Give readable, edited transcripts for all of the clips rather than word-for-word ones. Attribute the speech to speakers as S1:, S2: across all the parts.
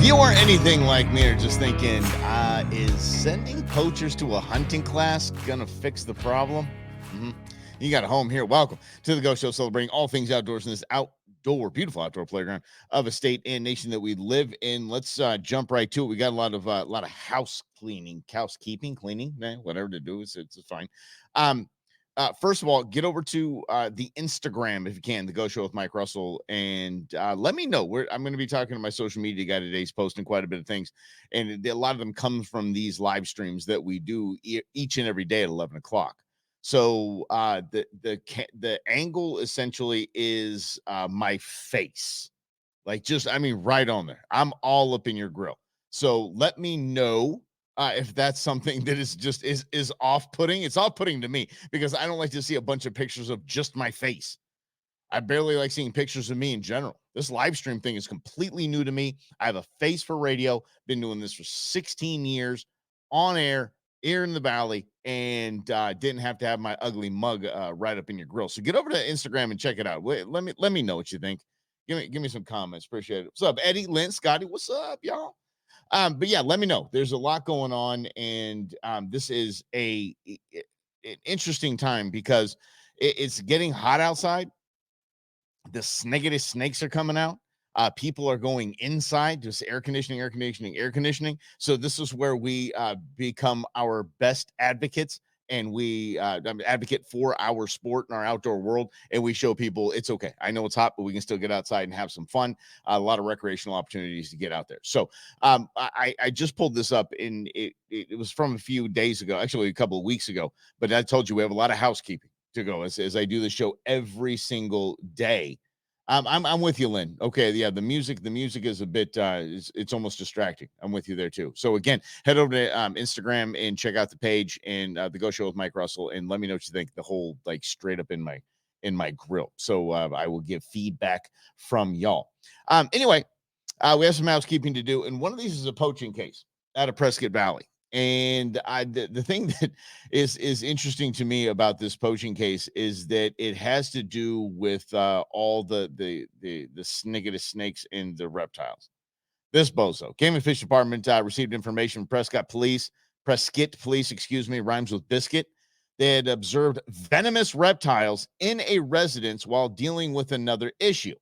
S1: you are anything like me or just thinking, is sending poachers to a hunting class gonna fix the problem? hmm You got a home here. Welcome to the Go Show, celebrating all things outdoors in this beautiful outdoor playground of a state and nation that we live in. Let's jump right to it. We got a lot of housekeeping, cleaning, whatever to do. It's fine. Um, First of all, get over to the Instagram if you can, the Go Show with Mike Russell, and let me know where I'm going to be talking to my social media guy today. He's posting quite a bit of things, and a lot of them comes from these live streams that we do each and every day at 11 o'clock. So the angle essentially is my face, like just I mean right on there. I'm all up in your grill. So let me know if that's something that is off-putting. It's off-putting to me because I don't like to see a bunch of pictures of just my face. I barely like seeing pictures of me in general. This live stream thing is completely new to me. I have a face for radio, been doing this for 16 years on air, here in the valley, and didn't have to have my ugly mug right up in your grill. So get over to Instagram and check it out. Wait, let me know what you think. Give me some comments. Appreciate it. What's up, Eddie, Lynn, Scotty? What's up, y'all? But yeah, let me know. There's a lot going on, and this is an interesting time because it's getting hot outside. The snakes are coming out. People are going inside, just air conditioning, air conditioning, air conditioning. So this is where we become our best advocates, and we advocate for our sport and our outdoor world, and we show people it's okay. I know it's hot, but we can still get outside and have some fun. A lot of recreational opportunities to get out there. So I just pulled this up, and it was from a few days ago, actually a couple of weeks ago. But I told you we have a lot of housekeeping to go as I do the show every single day. I'm with you, Lynn. Okay, yeah, the music is a bit it's almost distracting. I'm with you there too. So again, head over to Instagram and check out the page and the Go Show with Mike Russell, and let me know what you think. The whole like straight up in my grill. So I will give feedback from y'all. Anyway, we have some housekeeping to do, and one of these is a poaching case out of Prescott Valley. And the thing that is interesting to me about this poaching case is that it has to do with all the sniggerous snakes and the reptiles. This bozo, Game and Fish Department received information from Prescott Police, excuse me, rhymes with biscuit. They had observed venomous reptiles in a residence while dealing with another issue.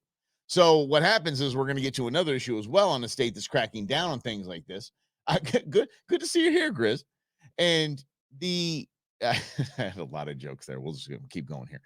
S1: So what happens is we're going to get to another issue as well on a state that's cracking down on things like this. Good to see you here, Grizz. And the I had a lot of jokes there. We'll just keep going here.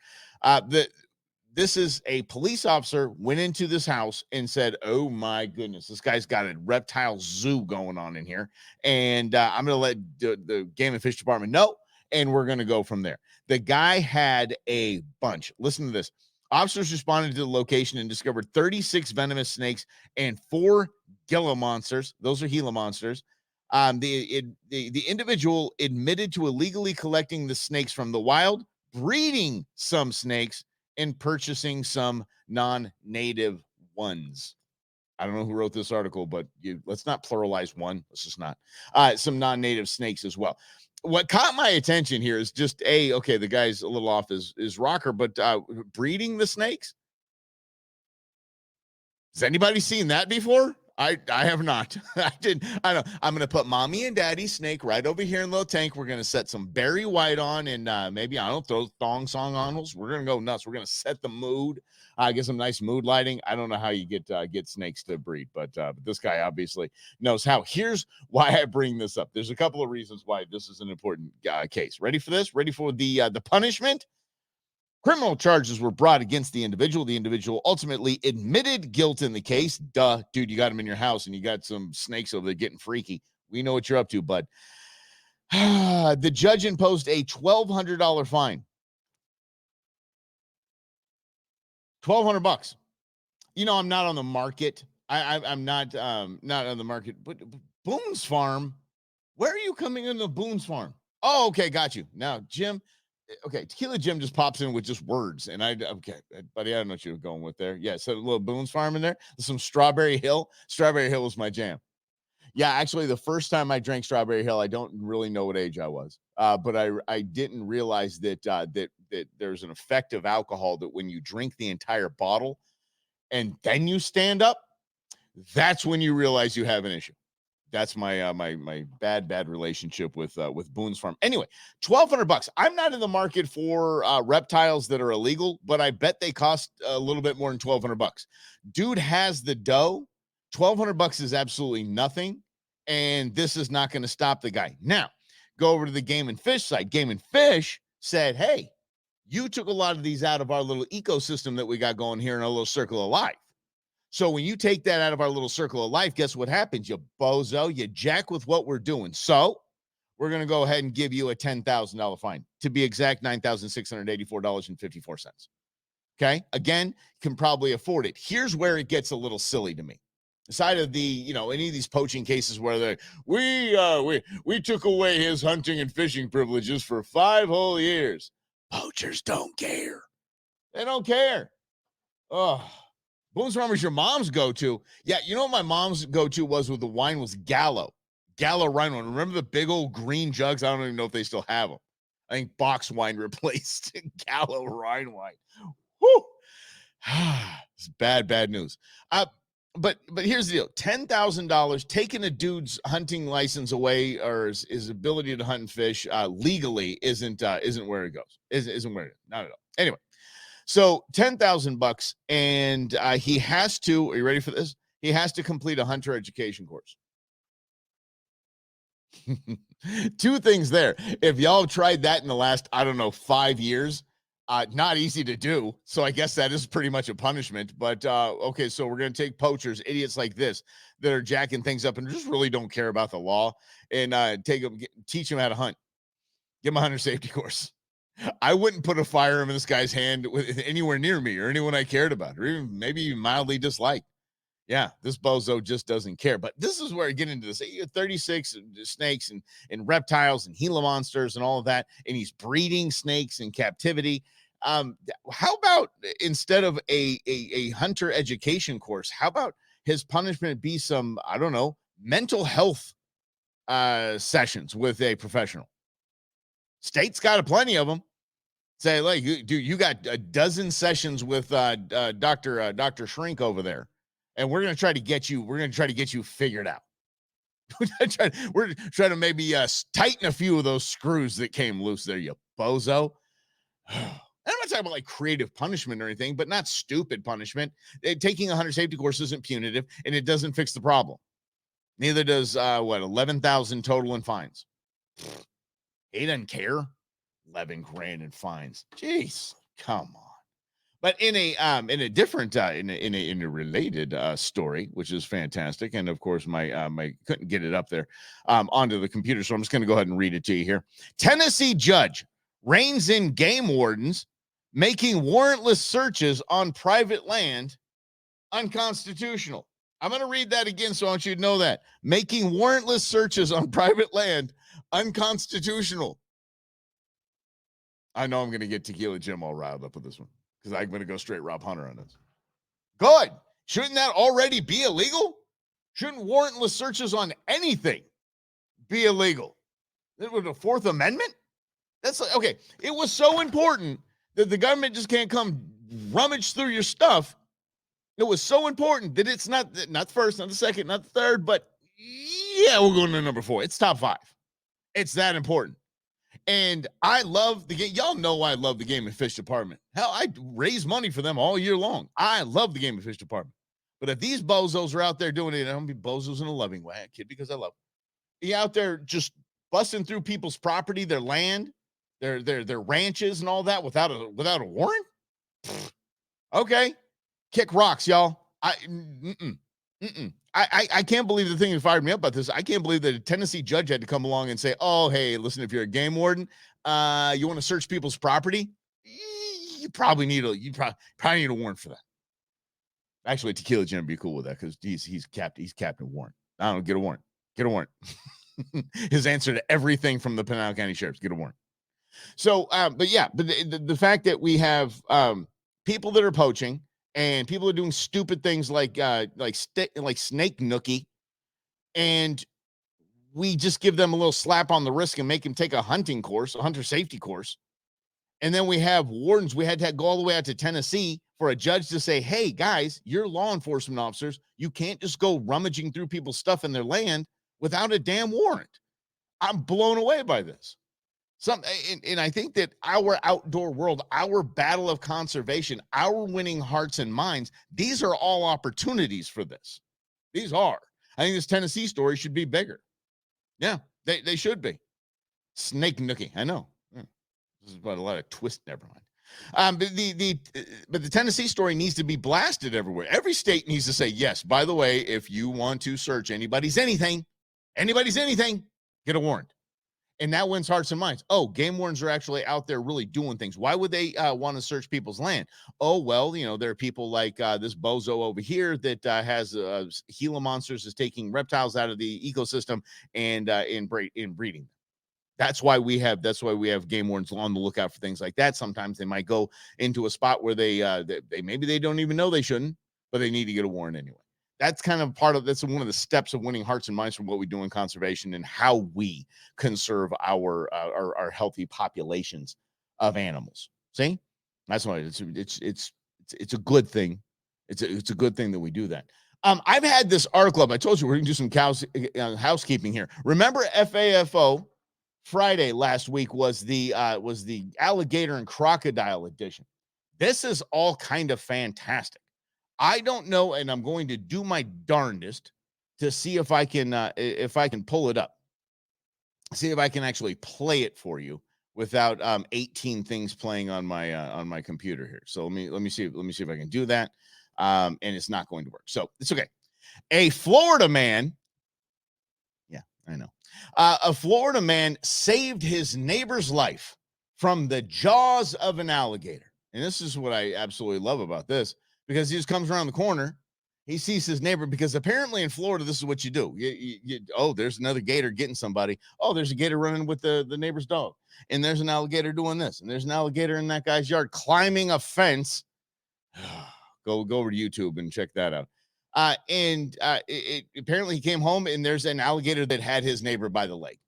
S1: This is a police officer went into this house and said, "Oh my goodness, this guy's got a reptile zoo going on in here," and I'm going to let the Game and Fish Department know, and we're going to go from there. The guy had a bunch. Listen to this. Officers responded to the location and discovered 36 venomous snakes and 4 Gila monsters. Those are Gila monsters. The individual admitted to illegally collecting the snakes from the wild, breeding some snakes, and purchasing some non-native ones. I don't know who wrote this article, but let's not pluralize one. Let's just not. Some non-native snakes as well. What caught my attention here is just okay, the guy's a little off his rocker, but breeding the snakes. Has anybody seen that before? I have not. I didn't. I don't. I'm gonna put mommy and daddy snake right over here in the little tank. We're gonna set some Barry White on, and maybe I don't throw thong song on us. We're gonna go nuts. We're gonna set the mood. Get some nice mood lighting. I don't know how you get snakes to breed, but this guy obviously knows how. Here's why I bring this up. There's a couple of reasons why this is an important case. Ready for this? Ready for the punishment? Criminal charges were brought against the individual. The individual ultimately admitted guilt in the case. Duh, dude, you got him in your house and you got some snakes over there getting freaky. We know what you're up to, bud. The judge imposed a $1,200 fine. $1,200. You know, I'm not on the market. I'm not not on the market. But Boone's Farm, where are you coming into Boone's Farm? Oh, okay, got you. Now, Jim. Okay, Tequila Jim just pops in with just words, and okay, buddy, I don't know what you were going with there. Yeah, so a little Boone's Farm in there, some Strawberry Hill. Strawberry Hill was my jam. Yeah, actually, the first time I drank Strawberry Hill, I don't really know what age I was, but I didn't realize that there's an effect of alcohol that when you drink the entire bottle and then you stand up, That's when you realize you have an issue. That's my my bad relationship with Boone's Farm. Anyway, $1,200. I'm not in the market for reptiles that are illegal, but I bet they cost a little bit more than $1,200. Dude has the dough. $1,200 is absolutely nothing, and this is not going to stop the guy. Now, go over to the Game and Fish side. Game and Fish said, "Hey, you took a lot of these out of our little ecosystem that we got going here in our little circle of life. So when you take that out of our little circle of life, guess what happens? You bozo, you jack with what we're doing. So we're going to go ahead and give you a $10,000 fine. To be exact, $9,684.54. Okay? Again, can probably afford it. Here's where it gets a little silly to me. Aside of the, any of these poaching cases where we took away his hunting and fishing privileges for 5 whole years. Poachers don't care. They don't care. Oh, Boone's Farm is your mom's go-to. Yeah, you know what my mom's go-to was with the wine was Gallo Rhine wine. Remember the big old green jugs? I don't even know if they still have them. I think box wine replaced Gallo Rhine wine. Whew. It's bad news. But here's the deal: $10,000 taking a dude's hunting license away or his ability to hunt and fish legally isn't where it goes. Isn't where it is. Not at all. Anyway. So $10,000, and he has to. Are you ready for this? He has to complete a hunter education course. 2 things there. If y'all have tried that in the last, 5 years, not easy to do. So I guess that is pretty much a punishment. But okay, so we're gonna take poachers, idiots like this that are jacking things up and just really don't care about the law, and teach them how to hunt. Give them a hunter safety course. I wouldn't put a firearm in this guy's hand anywhere near me or anyone I cared about, or even maybe mildly disliked. Yeah, this bozo just doesn't care. But this is where I get into this. 36 snakes and reptiles and Gila monsters and all of that, and he's breeding snakes in captivity. How about instead of a hunter education course, how about his punishment be some, mental health sessions with a professional? State's got plenty of them. Say, like, dude, you got a dozen sessions with Dr. Shrink over there, and we're gonna try to get you figured out. We're trying to maybe tighten a few of those screws that came loose there, you bozo. I'm not talking about like creative punishment or anything, but not stupid punishment. Taking a hunter safety course isn't punitive, and it doesn't fix the problem. Neither does 11,000 total in fines. He doesn't care. 11 grand in fines. Jeez, come on. But in a different in a related story, which is fantastic, and of course my couldn't get it up there onto the computer, so I'm just going to go ahead and read it to you here. Tennessee judge reins in game wardens making warrantless searches on private land unconstitutional. I'm going to read that again, so I want you to know that making warrantless searches on private land unconstitutional. I know I'm going to get Tequila Jim all riled up with this one because I'm going to go straight Rob Hunter on this. Good. Shouldn't that already be illegal? Shouldn't warrantless searches on anything be illegal? It was the Fourth Amendment? That's like, okay. It was so important that the government just can't come rummage through your stuff. It was so important that it's not the first, not the second, not the third, but yeah, we're going to number 4. It's top 5. It's that important. And I love the game. Y'all know I love the Game and Fish department. Hell, I raise money for them all year long. I love the Game and Fish department. But if these bozos are out there doing it, I don't be bozos in a loving way, I kid, because I love them. You out there just busting through people's property, their land, their ranches and all that without a warrant? Okay. Kick rocks, y'all. I can't believe the thing that fired me up about this. I can't believe that a Tennessee judge had to come along and say, oh, hey, listen, if you're a game warden, you want to search people's property? You probably need a warrant for that. Actually, Tequila Jim would be cool with that because he's Captain Warrant. I don't know, get a warrant. Get a warrant. His answer to everything from the Pinal County Sheriff's, get a warrant. So, but the fact that we have people that are poaching and people are doing stupid things like snake nookie, and we just give them a little slap on the wrist and make them take a hunter safety course. And then we have wardens. We had to go all the way out to Tennessee for a judge to say, hey, guys, you're law enforcement officers. You can't just go rummaging through people's stuff in their land without a damn warrant. I'm blown away by this. And I think that our outdoor world, our battle of conservation, our winning hearts and minds, these are all opportunities for this. These are. I think this Tennessee story should be bigger. Yeah, they should be. Snake nookie. I know. This is about a lot of twist. Never mind. But the Tennessee story needs to be blasted everywhere. Every state needs to say, yes, by the way, if you want to search anybody's anything, get a warrant. And that wins hearts and minds. Oh, game wardens are actually out there really doing things. Why would they want to search people's land? Oh, well, there are people like this bozo over here that has Gila monsters, is taking reptiles out of the ecosystem and breeding. That's why we have game wardens on the lookout for things like that. Sometimes they might go into a spot where they maybe they don't even know they shouldn't, but they need to get a warrant anyway. That's kind of that's one of the steps of winning hearts and minds from what we do in conservation and how we conserve our healthy populations of animals. See, that's why it's a good thing. It's a good thing that we do that. I've had this article up. I told you we're going to do some housekeeping here. Remember FAFO Friday last week was the alligator and crocodile edition. This is all kind of fantastic. I don't know, and I'm going to do my darndest to see if I can pull it up. See if I can actually play it for you without 18 things playing on my computer here. So let me see if I can do that. And it's not going to work. So it's okay. A Florida man. Yeah, I know. A Florida man saved his neighbor's life from the jaws of an alligator. And this is what I absolutely love about this, because he just comes around the corner. He sees his neighbor, because apparently in Florida, this is what you do. Oh, there's another gator getting somebody. Oh, there's a gator running with the neighbor's dog. And there's an alligator doing this. And there's an alligator in that guy's yard climbing a fence. Go over to YouTube and check that out. Apparently he came home and there's an alligator that had his neighbor by the leg.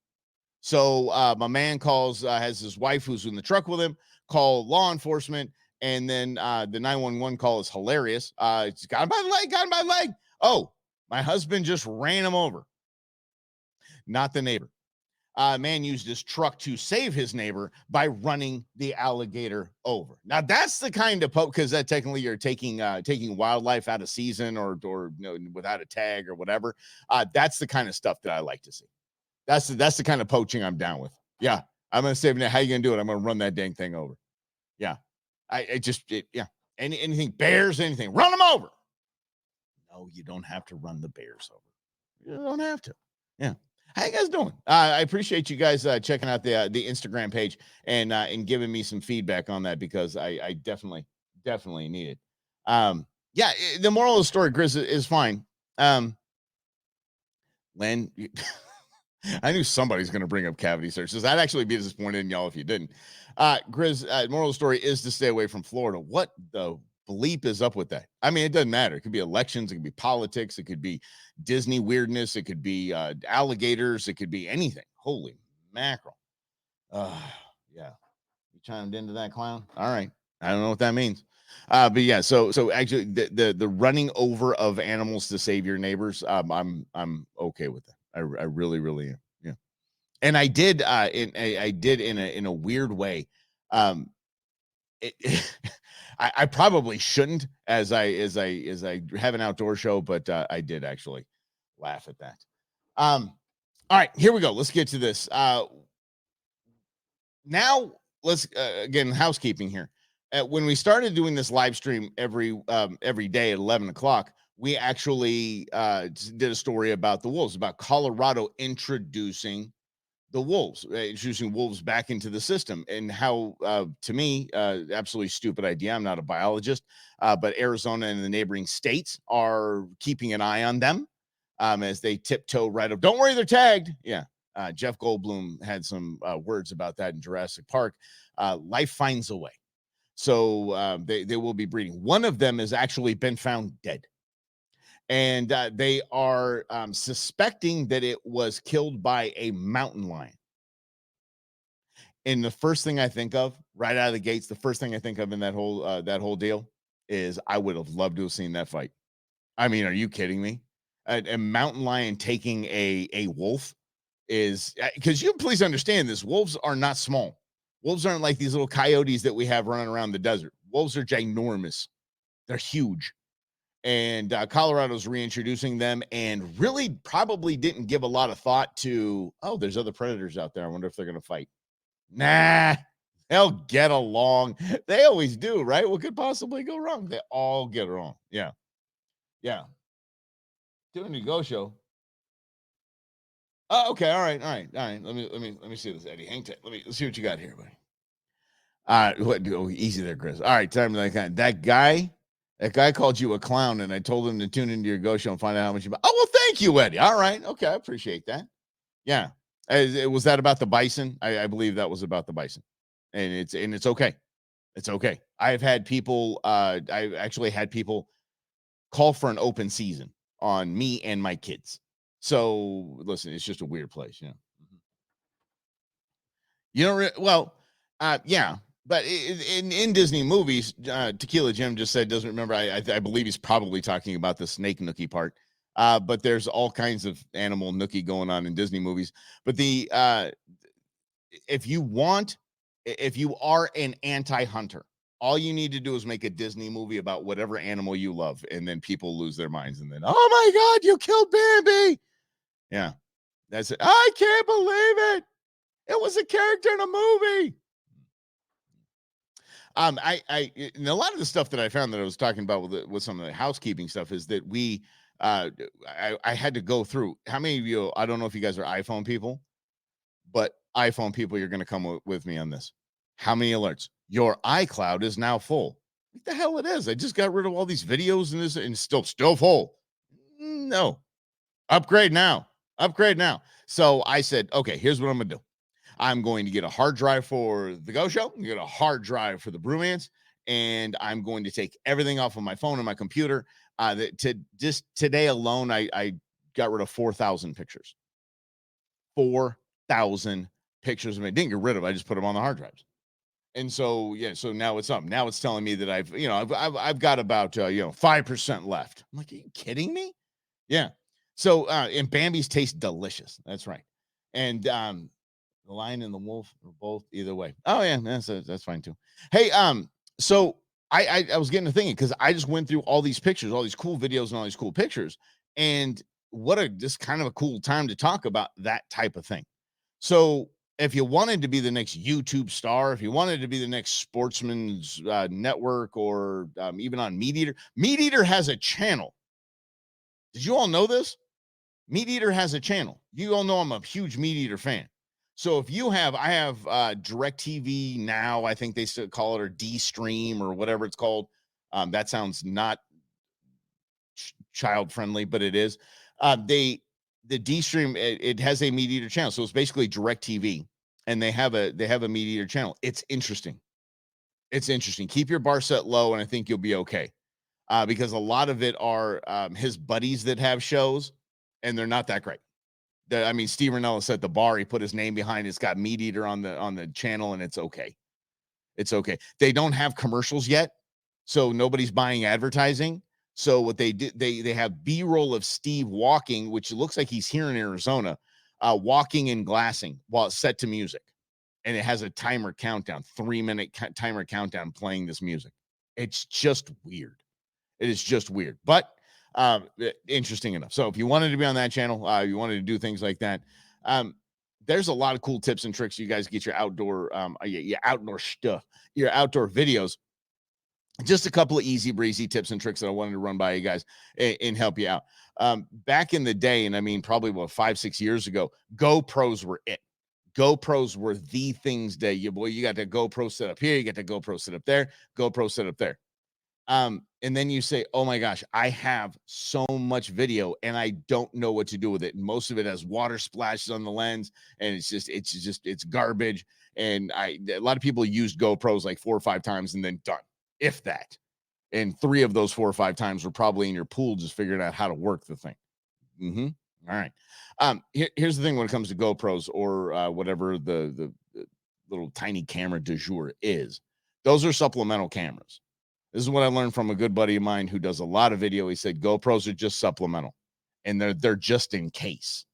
S1: So my man has his wife who's in the truck with him, call law enforcement. And then the 911 call is hilarious. It's got him by the leg. Oh, my husband just ran him over. Not the neighbor. Man used his truck to save his neighbor by running the alligator over. Now that's the kind of because that technically you're taking wildlife out of season or without a tag or whatever. That's the kind of stuff that I like to see. That's the kind of poaching I'm down with. Yeah, I'm gonna save it. How you gonna do it? I'm gonna run that dang thing over. Yeah, anything bears, anything, run them over. No, you don't have to run the bears over. You don't have to. Yeah. How you guys doing? I appreciate you guys checking out the Instagram page and giving me some feedback on that, because I definitely need it. The moral of the story, Grizz, is fine. Len, I knew somebody's going to bring up cavity searches. I'd actually be disappointed in y'all if you didn't. Grizz, moral of the story is to stay away from Florida. What the bleep is up with that? I mean, it doesn't matter. It could be elections. It could be politics. It could be Disney weirdness. It could be alligators. It could be anything. Holy mackerel. Yeah. You chimed into that, clown? All right. I don't know what that means. But yeah, so actually the running over of animals to save your neighbors, I'm okay with that. I really, really am. Yeah. And I did in a weird way. I probably shouldn't, as I have an outdoor show, but I did actually laugh at that. All right, here we go. Let's get to this. Now let's again, housekeeping here. When we started doing this live stream every day at 11 o'clock, we actually did a story about the wolves, about Colorado introducing the wolves, introducing wolves back into the system, and how, to me, absolutely stupid idea. I'm not a biologist, but Arizona and the neighboring states are keeping an eye on them as they tiptoe right up. Don't worry, they're tagged. Yeah. Jeff Goldblum had some words about that in Jurassic Park. Life finds a way. So they will be breeding. One of them has actually been found dead. And they are suspecting that it was killed by a mountain lion. And the first thing I think of right out of the gates, the first thing I think of in that whole deal, is I would have loved to have seen that fight. I mean, are you kidding me? A mountain lion taking a wolf is because you please understand this. Wolves are not small. Wolves aren't like these little coyotes that we have running around the desert. Wolves are ginormous. They're huge. And Colorado's reintroducing them and really probably didn't give a lot of thought to, oh, there's other predators out there. I wonder if they're going to fight. Nah, they'll get along. They always do, right? What could possibly go wrong? They all get wrong. Yeah. Yeah. Doing a go show. Oh, okay. All right. All right. All right. Let me see this, Eddie. Hang tight. Let's see what you got here, buddy. What? Oh, easy there, Chris. All right. Time like that guy called you a clown, and I told him to tune into your go show and find out how much you. Oh, well, thank you, Eddie. All right. Okay, I appreciate that. Yeah. Was that about the bison? I believe that was about the bison, and it's okay. It's okay. I've had people. I've actually had people call for an open season on me and my kids. So listen, it's just a weird place, you know. You don't well, yeah, but in Disney movies, Tequila Jim just said doesn't remember. I believe he's probably talking about the snake nookie part. But there's all kinds of animal nookie going on in Disney movies. But the if you want, if you are an anti-hunter, all you need to do is make a Disney movie about whatever animal you love, and then people lose their minds, and then, oh my God, you killed Bambi. Yeah, that's it. I can't believe it. It was a character in a movie. And a lot of the stuff that I found that I was talking about with some of the housekeeping stuff is that I had to go through. How many of you? I don't know if you guys are iPhone people, but iPhone people, you're going to come with me on this. How many alerts? Your iCloud is now full. What the hell it is? I just got rid of all these videos and this, and it's still full. No, upgrade now. Upgrade now. So I said, okay, here's what I'm gonna do. I'm going to get a hard drive for the Go Show, get a hard drive for the Brewmans, and I'm going to take everything off of my phone and my computer. Just today alone, I got rid of 4,000 pictures. 4,000 pictures of me. Didn't get rid of. I just put them on the hard drives. And so yeah, so now it's up. Now it's telling me that I've got about 5% left. I'm like, are you kidding me? Yeah. So and Bambi's taste delicious. That's right. And the lion and the wolf are both either way. Oh yeah, that's fine too. Hey, so I was getting to thinking because I just went through all these pictures, all these cool videos, and all these cool pictures, and what a just kind of a cool time to talk about that type of thing. So if you wanted to be the next YouTube star, if you wanted to be the next Sportsman's Network, or even on Meat Eater has a channel. Did you all know this? Meat Eater has a channel. You all know I'm a huge Meat Eater fan. So if you have, I have DirecTV Now, I think they still call it, or D Stream or whatever it's called. That sounds not child friendly, but it is. The D Stream, it has a Meat Eater channel, so it's basically DirecTV, and they have a Meat Eater channel. It's interesting. It's interesting. Keep your bar set low, and I think you'll be okay. Because a lot of it are his buddies that have shows, and they're not that great. I mean, Steve Rinella set the bar. He put his name behind it. It's got Meat Eater on the channel, and it's okay. It's okay. They don't have commercials yet, so nobody's buying advertising. So what they did, they have B-roll of Steve walking, which looks like he's here in Arizona, walking and glassing while it's set to music, and it has a timer countdown, 3-minute timer countdown playing this music. It's just weird. It is just weird, but interesting enough. So if you wanted to be on that channel, you wanted to do things like that, there's a lot of cool tips and tricks. You guys get your outdoor, your outdoor stuff, your outdoor videos. Just a couple of easy breezy tips and tricks that I wanted to run by you guys and help you out. Back in the day, and I mean probably 5-6 years ago, GoPros were it. GoPros were the things that you got the GoPro set up here, you got the GoPro set up there, GoPro set up there. And then you say, oh my gosh, I have so much video and I don't know what to do with it. And most of it has water splashes on the lens, and it's garbage. And a lot of people used GoPros like 4 or 5 times and then done, if that. And 3 of those 4 or 5 times were probably in your pool, just figuring out how to work the thing. All right. Here's the thing when it comes to GoPros or whatever the little tiny camera du jour is. Those are supplemental cameras. This is what I learned from a good buddy of mine who does a lot of video. He said GoPros are just supplemental, and they're just in case.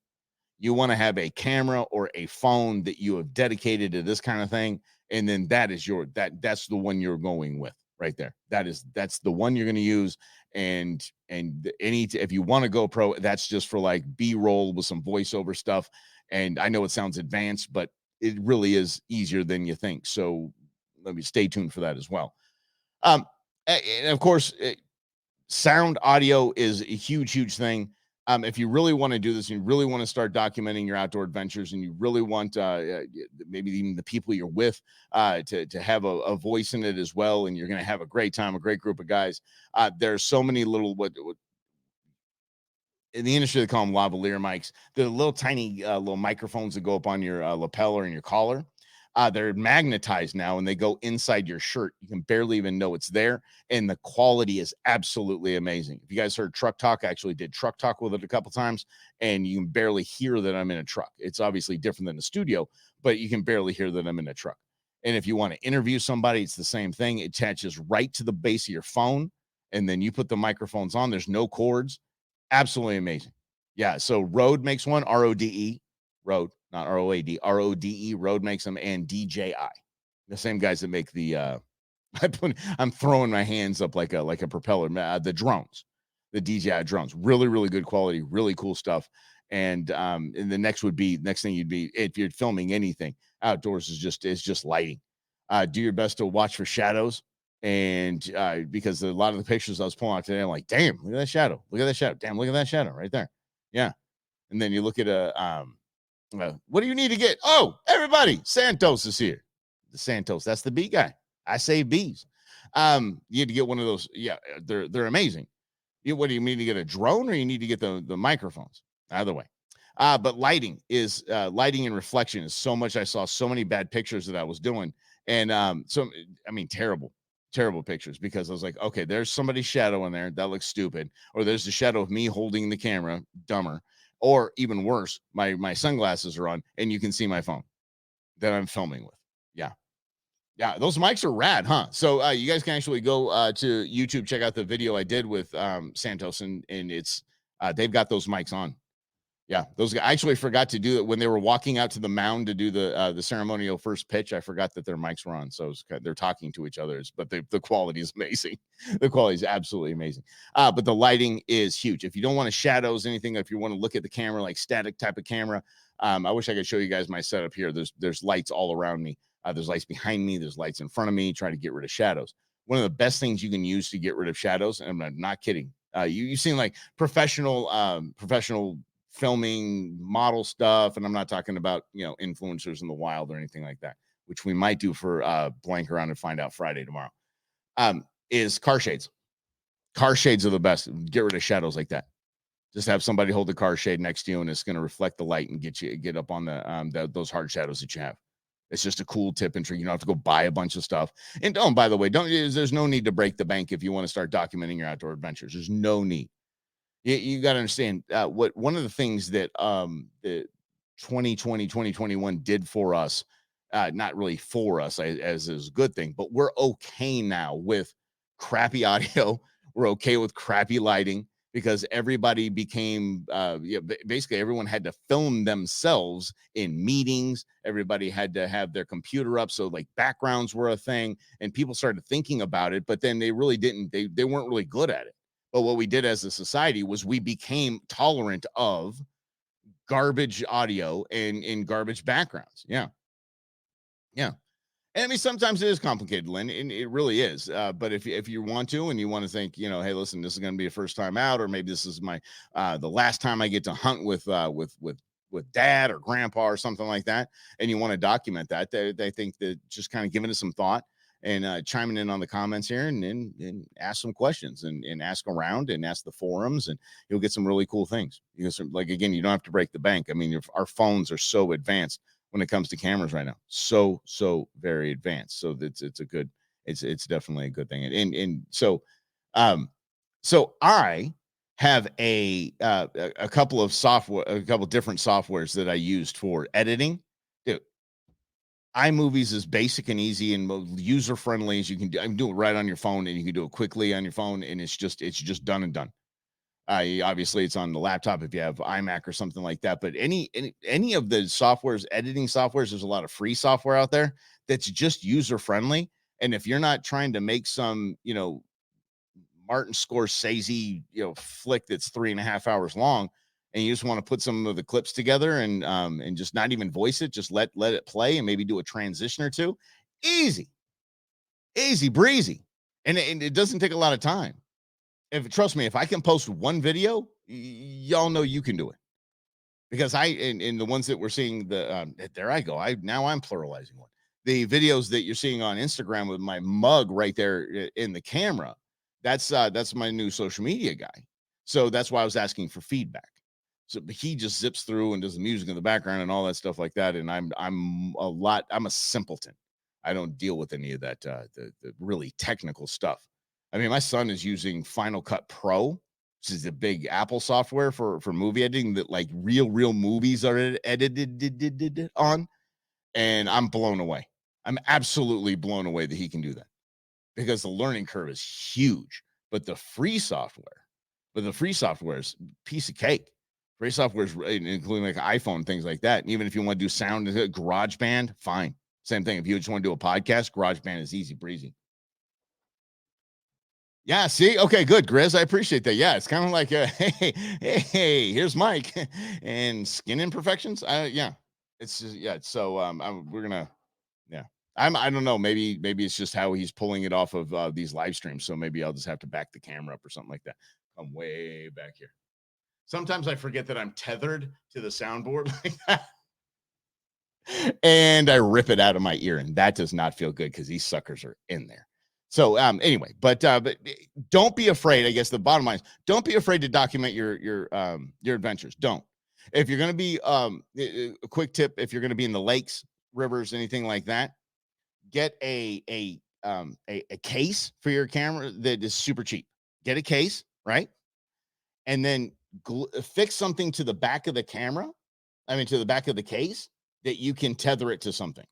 S1: You want to have a camera or a phone that you have dedicated to this kind of thing, and then that's the one you're going with right there. That's the one you're going to use. And if you want to GoPro, that's just for like B-roll with some voiceover stuff. And I know it sounds advanced, but it really is easier than you think. So let me stay tuned for that as well. And of course, sound audio is a huge thing. If you really want to do this, and you really want to start documenting your outdoor adventures, and you really want maybe even the people you're with to have a voice in it as well, and you're going to have a great time, a great group of guys. There's so many little what in the industry they call them lavalier mics. They're little tiny little microphones that go up on your lapel or in your collar. They're magnetized now and they go inside your shirt. You can barely even know it's there. And the quality is absolutely amazing. If you guys heard Truck Talk, I actually did Truck Talk with it a couple times, and you can barely hear that I'm in a truck. It's obviously different than a studio, but you can barely hear that I'm in a truck. And if you want to interview somebody, it's the same thing. It attaches right to the base of your phone, and then you put the microphones on. There's no cords. Absolutely amazing. Yeah. So Rode makes one, RODE, Rode, not ROAD, RODE, Rode makes them, and DJI, the same guys that make the I'm throwing my hands up like a propeller, the drones, the DJI drones, really good quality, really cool stuff. And the next thing you'd be, if you're filming anything outdoors, is just lighting. Do your best to watch for shadows. And because a lot of the pictures I was pulling out today, I'm like, damn, look at that shadow. Look at that shadow. Damn, look at that shadow right there. Yeah. And then you look at what do you need to get? Oh, everybody, Santos is here. The Santos, that's the bee guy. I save bees. You had to get one of those. Yeah, they're amazing. What do you mean to get a drone, or you need to get the microphones? Either way. But lighting and reflection is so much. I saw so many bad pictures that I was doing. And so I mean, terrible pictures, because I was like, okay, there's somebody's shadow in there. That looks stupid. Or there's the shadow of me holding the camera, dumber. Or even worse, my sunglasses are on and you can see my phone that I'm filming with. Yeah. Yeah, those mics are rad, huh? So you guys can actually go to YouTube, check out the video I did with Santos, and it's they've got those mics on. Yeah, those guys, I actually forgot to do it when they were walking out to the mound to do the ceremonial first pitch. I forgot that their mics were on, so they're talking to each other. But the quality is amazing. The quality is absolutely amazing. But the lighting is huge. If you don't want to shadows anything, if you want to look at the camera like static type of camera, I wish I could show you guys my setup here. There's lights all around me. There's lights behind me. There's lights in front of me. Trying to get rid of shadows. One of the best things you can use to get rid of shadows, and I'm not kidding. You've seen like professional filming model stuff, and I'm not talking about influencers in the wild or anything like that, which we might do for blank around and find out Friday tomorrow. Is car shades. Car shades are the best. Get rid of shadows like that. Just have somebody hold the car shade next to you, and it's going to reflect the light and get up on those hard shadows that you have. It's just a cool tip and trick. You don't have to go buy a bunch of stuff. And by the way, there's no need to break the bank if you want to start documenting your outdoor adventures. There's no need. You got to understand what one of the things that the 2020 2021 did for us, not really for us as is a good thing, but we're okay now with crappy audio. We're okay with crappy lighting, because everybody became basically everyone had to film themselves in meetings. Everybody had to have their computer up, so like backgrounds were a thing, and people started thinking about it, but then they really didn't. They weren't really good at it. But what we did as a society was we became tolerant of garbage audio and in garbage backgrounds. Yeah. Yeah. And I mean, sometimes it is complicated, Lynn, and it really is. But if you want to, and you want to think, hey, listen, this is going to be a first time out, or maybe this is my the last time I get to hunt with dad or grandpa or something like that, and you want to document that, they think that just kind of giving it some thought and chiming in on the comments here and ask some questions and ask around and ask the forums, and you'll get some really cool things. Like, again, you don't have to break the bank. I mean, our phones are so advanced when it comes to cameras right now, so very advanced. So it's definitely a good thing. And so I have a couple of different softwares that I used for editing. Dude, iMovies is basic and easy and user friendly as you can do. I can do it right on your phone, and you can do it quickly on your phone, and it's just done and done. Obviously, it's on the laptop if you have iMac or something like that. But any of the softwares, editing softwares, there's a lot of free software out there that's just user friendly. And if you're not trying to make some, Martin Scorsese, flick that's 3.5 hours long, and you just want to put some of the clips together and just not even voice it, just let it play and maybe do a transition or two. Easy, easy breezy, and it doesn't take a lot of time. If trust me, if I can post one video, y'all know you can do it because in the ones that we're seeing there I go. I'm pluralizing one. The videos that you're seeing on Instagram with my mug right there in the camera, that's my new social media guy. So that's why I was asking for feedback. So he just zips through and does the music in the background and all that stuff like that. And I'm a simpleton. I don't deal with any of that the really technical stuff. I mean, my son is using Final Cut Pro, which is the big Apple software for movie editing that like real movies are edited on, and I'm blown away. I'm absolutely blown away that he can do that because the learning curve is huge. But the free software is a piece of cake. Free software is including like iPhone, things like that. And even if you want to do sound, GarageBand, fine. Same thing. If you just want to do a podcast, GarageBand is easy breezy. Yeah, see? Okay, good, Grizz. I appreciate that. Yeah, it's kind of like, hey, here's Mike and skin imperfections. Yeah, it's just, yeah. So we're gonna, yeah. I don't know. Maybe it's just how he's pulling it off of these live streams. So maybe I'll just have to back the camera up or something like that. I'm way back here. Sometimes I forget that I'm tethered to the soundboard like that, and I rip it out of my ear, and that does not feel good because these suckers are in there. So anyway, but don't be afraid. I guess the bottom line is don't be afraid to document your adventures. Don't. If you're going to be a quick tip, if you're going to be in the lakes, rivers, anything like that, get a case for your camera that is super cheap. Get a case, right? And then fix something to the back of the camera. I mean, to the back of the case that you can tether it to something.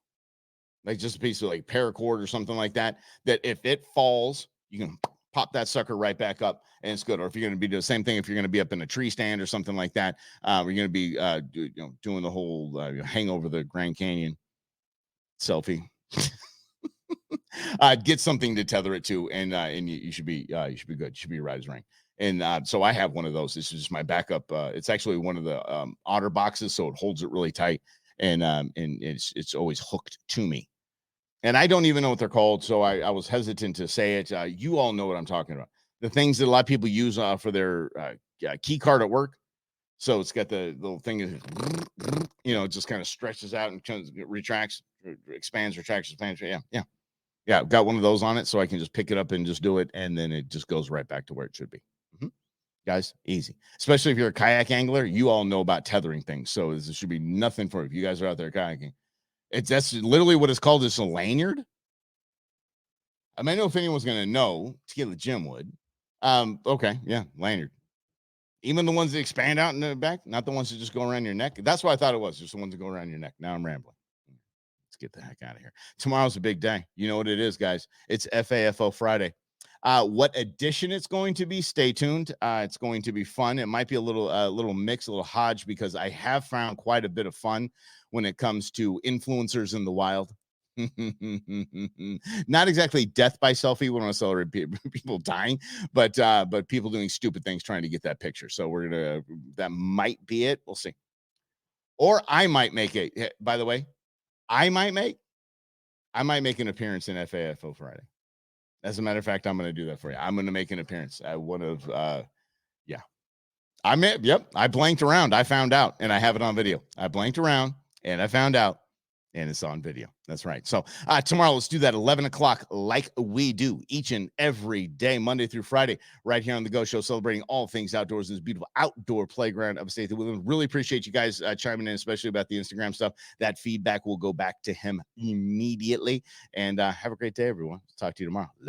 S1: Like just a piece of like paracord or something like that, that if it falls, you can pop that sucker right back up and it's good. Or if you're going to be doing the same thing, if you're going to be up in a tree stand or something like that, you're going to be doing the whole hang over the Grand Canyon selfie. Get something to tether it to, and you should be good. You should be right as rain. And so I have one of those. This is just my backup. It's actually one of the otter boxes, so it holds it really tight, and it's always hooked to me. And I don't even know what they're called, so I was hesitant to say it. You all know what I'm talking about. The things that a lot of people use for their key card at work. So it's got the little thing, it just kind of stretches out and retracts, expands, retracts, expands. Yeah. I've got one of those on it, so I can just pick it up and just do it, and then it just goes right back to where it should be. Guys, easy. Especially if you're a kayak angler, you all know about tethering things, so this should be nothing for you. If you guys are out there kayaking. That's literally what it's called. It's a lanyard. I might know if anyone's going to know. Tequila Jim would. Okay, yeah, lanyard. Even the ones that expand out in the back, not the ones that just go around your neck. That's what I thought it was. Just the ones that go around your neck. Now I'm rambling. Let's get the heck out of here. Tomorrow's a big day. You know what it is, guys. It's FAFO Friday. What edition it's going to be, stay tuned. It's going to be fun. It might be a little mix, a little hodge, because I have found quite a bit of fun when it comes to influencers in the wild. Not exactly death by selfie. We don't want to celebrate people dying, but people doing stupid things trying to get that picture. So that might be it. We'll see. Or I might make it. By the way, I might make an appearance in FAFO Friday. As a matter of fact, I'm going to do that for you. I'm going to make an appearance at one of, yeah. I blanked around. I found out, and I have it on video. I blanked around, and I found out, and it's on video. That's right. So tomorrow, let's do that 11 o'clock like we do each and every day, Monday through Friday, right here on The Go Show, celebrating all things outdoors in this beautiful outdoor playground of state. We really appreciate you guys chiming in, especially about the Instagram stuff. That feedback will go back to him immediately. And have a great day, everyone. Talk to you tomorrow. 11